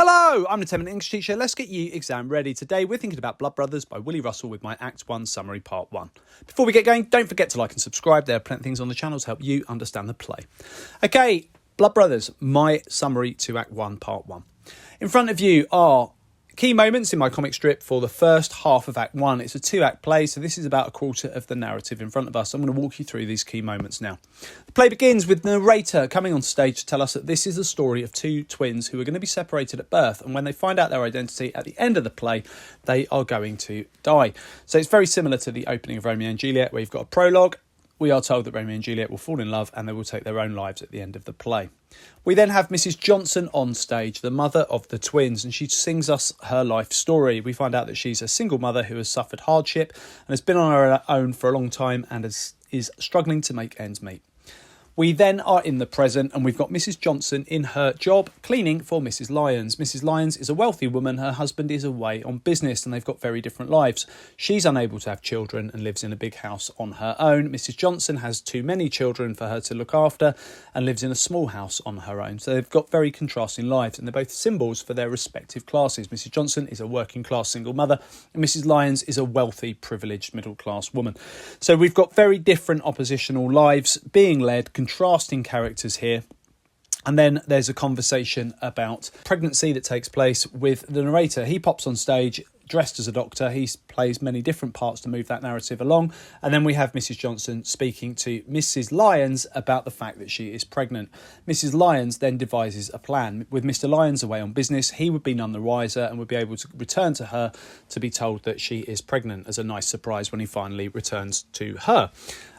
Hello, I'm the 10-minute English teacher. Let's get you exam ready. Today we're thinking about Blood Brothers by Willy Russell with my Act 1 summary part 1. Before we get going, don't forget to like and subscribe. There are plenty of things on the channel to help you understand the play. Okay, Blood Brothers, my summary to Act 1 part 1. In front of you are key moments in my comic strip for the first half of Act 1. It's a 2-act play, so this is about a quarter of the narrative in front of us. I'm going to walk you through these key moments now. The play begins with the narrator coming on stage to tell us that this is a story of two twins who are going to be separated at birth, and when they find out their identity at the end of the play, they are going to die. So it's very similar to the opening of Romeo and Juliet, where you've got a prologue. We are told that Romeo and Juliet will fall in love and they will take their own lives at the end of the play. We then have Mrs. Johnson on stage, the mother of the twins, and she sings us her life story. We find out that she's a single mother who has suffered hardship and has been on her own for a long time and is struggling to make ends meet. We then are in the present and we've got Mrs. Johnson in her job cleaning for Mrs. Lyons. Mrs. Lyons is a wealthy woman. Her husband is away on business and they've got very different lives. She's unable to have children and lives in a big house on her own. Mrs. Johnson has too many children for her to look after and lives in a small house on her own. So they've got very contrasting lives and they're both symbols for their respective classes. Mrs. Johnson is a working class single mother and Mrs. Lyons is a wealthy, privileged middle class woman. So we've got very different oppositional lives being led, contrasting characters here. And then there's a conversation about pregnancy that takes place with the narrator. He pops on stage dressed as a doctor. He plays many different parts to move that narrative along. And then we have Mrs. Johnson speaking to Mrs. Lyons about the fact that she is pregnant. Mrs. Lyons then devises a plan. With Mr. Lyons away on business, he would be none the wiser and would be able to return to her to be told that she is pregnant as a nice surprise when he finally returns to her.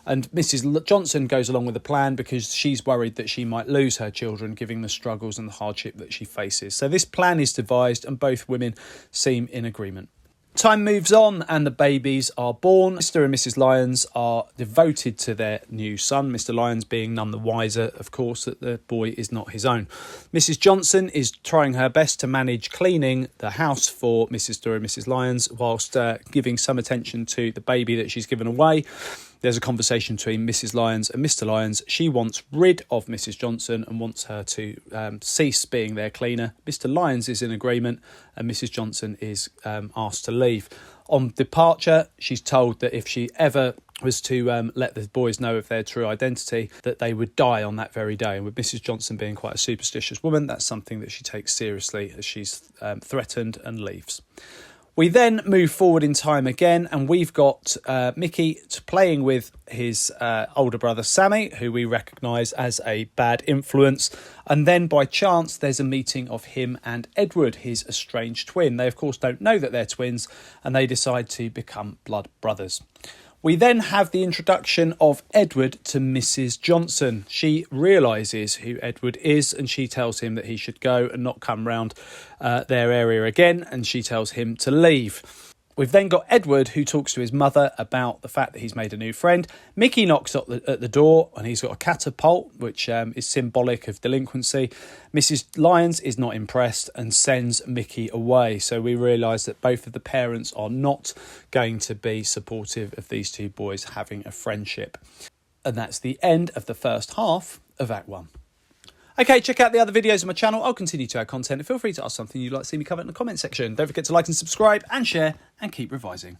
And Mrs. Johnson goes along with the plan because she's worried that she might lose her children, given the struggles and the hardship that she faces. So this plan is devised and both women seem in agreement. Time moves on and the babies are born. Mr. and Mrs. Lyons are devoted to their new son, Mr. Lyons being none the wiser, of course, that the boy is not his own. Mrs. Johnson is trying her best to manage cleaning the house for Mr. and Mrs. Lyons whilst giving some attention to the baby that she's given away. There's a conversation between Mrs. Lyons and Mr. Lyons. She wants rid of Mrs. Johnson and wants her to cease being their cleaner. Mr. Lyons is in agreement and Mrs. Johnson is asked to leave. On departure, she's told that if she ever was to let the boys know of their true identity, that they would die on that very day. And with Mrs. Johnson being quite a superstitious woman, that's something that she takes seriously as she's threatened and leaves. We then move forward in time again and we've got Mickey playing with his older brother Sammy, who we recognise as a bad influence. And then by chance there's a meeting of him and Edward, his estranged twin. They of course don't know that they're twins and they decide to become blood brothers. We then have the introduction of Edward to Mrs. Johnson. She realises who Edward is and she tells him that he should go and not come round their area again, and she tells him to leave. We've then got Edward who talks to his mother about the fact that he's made a new friend. Mickey knocks at the door and he's got a catapult, which is symbolic of delinquency. Mrs. Lyons is not impressed and sends Mickey away. So we realise that both of the parents are not going to be supportive of these two boys having a friendship. And that's the end of the first half of Act 1. Okay, check out the other videos on my channel. I'll continue to add content and feel free to ask something you'd like to see me cover in the comment section. Don't forget to like and subscribe and share and keep revising.